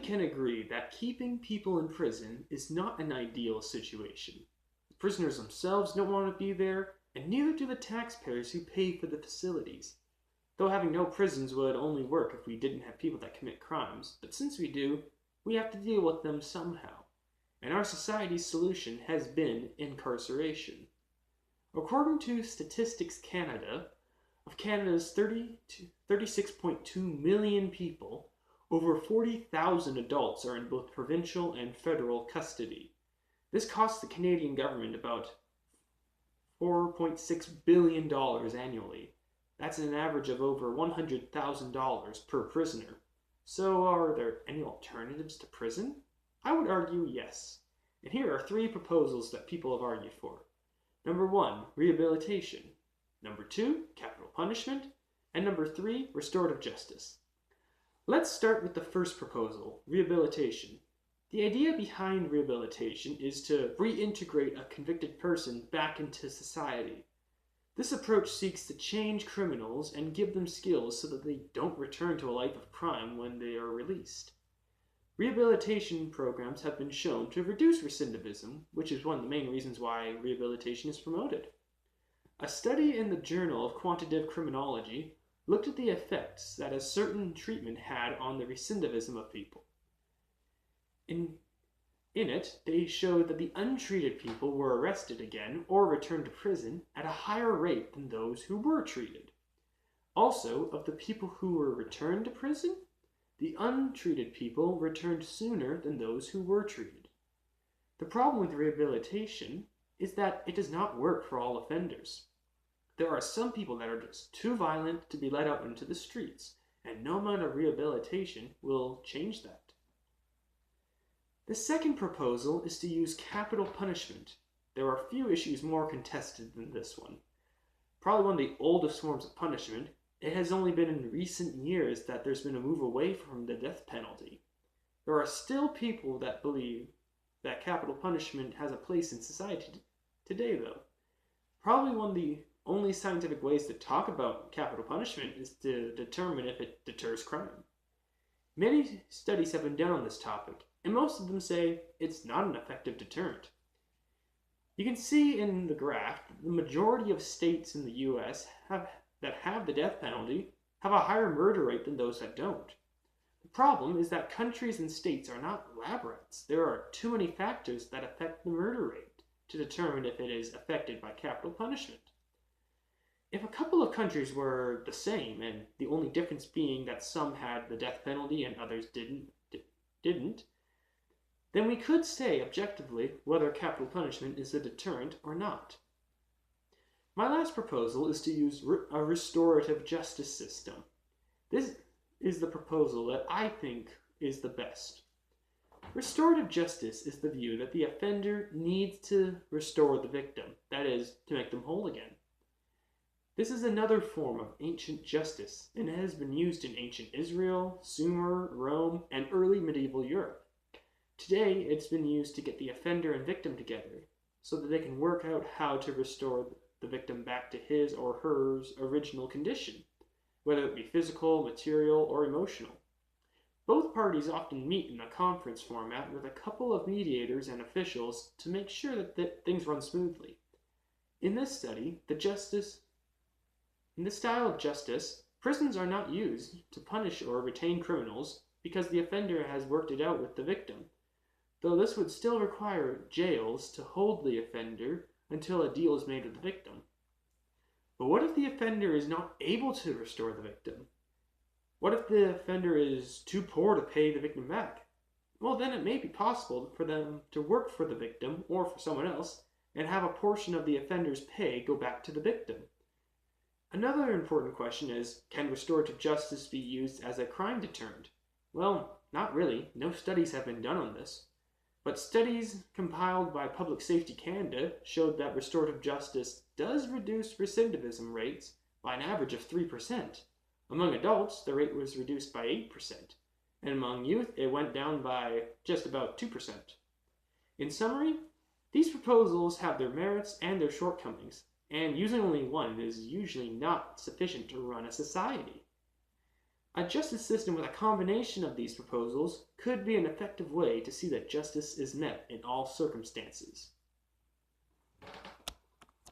can agree that keeping people in prison is not an ideal situation. The prisoners themselves don't want to be there, and neither do the taxpayers who pay for the facilities. Though having no prisons would only work if we didn't have people that commit crimes, but since we do, we have to deal with them somehow. And our society's solution has been incarceration. According to Statistics Canada, of Canada's 36.2 million people, over 40,000 adults are in both provincial and federal custody. This costs the Canadian government about $4.6 billion annually. That's an average of over $100,000 per prisoner. So are there any alternatives to prison? I would argue yes. And here are 3 proposals that people have argued for. Number 1, rehabilitation. Number 2, capital punishment. And number 3, restorative justice. Let's start with the first proposal, rehabilitation. The idea behind rehabilitation is to reintegrate a convicted person back into society. This approach seeks to change criminals and give them skills so that they don't return to a life of crime when they are released. Rehabilitation programs have been shown to reduce recidivism, which is one of the main reasons why rehabilitation is promoted. A study in the Journal of Quantitative Criminology looked at the effects that a certain treatment had on the recidivism of people. In it, they showed that the untreated people were arrested again or returned to prison at a higher rate than those who were treated. Also, of the people who were returned to prison, the untreated people returned sooner than those who were treated. The problem with rehabilitation is that it does not work for all offenders. There are some people that are just too violent to be let out into the streets, and no amount of rehabilitation will change that. The second proposal is to use capital punishment. There are few issues more contested than this one. Probably one of the oldest forms of punishment, it has only been in recent years that there's been a move away from the death penalty. There are still people that believe that capital punishment has a place in society today, though. Probably one of the only scientific ways to talk about capital punishment is to determine if it deters crime. Many studies have been done on this topic, and most of them say it's not an effective deterrent. You can see in the graph that the majority of states in the US that have the death penalty have a higher murder rate than those that don't. The problem is that countries and states are not lab rats. There are too many factors that affect the murder rate to determine if it is affected by capital punishment. If a couple of countries were the same, and the only difference being that some had the death penalty and others didn't, then we could say objectively whether capital punishment is a deterrent or not. My last proposal is to use a restorative justice system. This is the proposal that I think is the best. Restorative justice is the view that the offender needs to restore the victim, that is, to make them whole again. This is another form of ancient justice, and it has been used in ancient Israel, Sumer, Rome, and early medieval Europe. Today, it's been used to get the offender and victim together, so that they can work out how to restore the victim back to his or her original condition, whether it be physical, material, or emotional. Both parties often meet in a conference format with a couple of mediators and officials to make sure that things run smoothly. In this study, in this style of justice, prisons are not used to punish or retain criminals because the offender has worked it out with the victim, though this would still require jails to hold the offender until a deal is made with the victim. But what if the offender is not able to restore the victim? What if the offender is too poor to pay the victim back? Well, then it may be possible for them to work for the victim or for someone else and have a portion of the offender's pay go back to the victim. Another important question is, can restorative justice be used as a crime deterrent? Well, not really. No studies have been done on this. But studies compiled by Public Safety Canada showed that restorative justice does reduce recidivism rates by an average of 3%. Among adults, the rate was reduced by 8%, and among youth, it went down by just about 2%. In summary, these proposals have their merits and their shortcomings, and using only one is usually not sufficient to run a society. A justice system with a combination of these proposals could be an effective way to see that justice is met in all circumstances.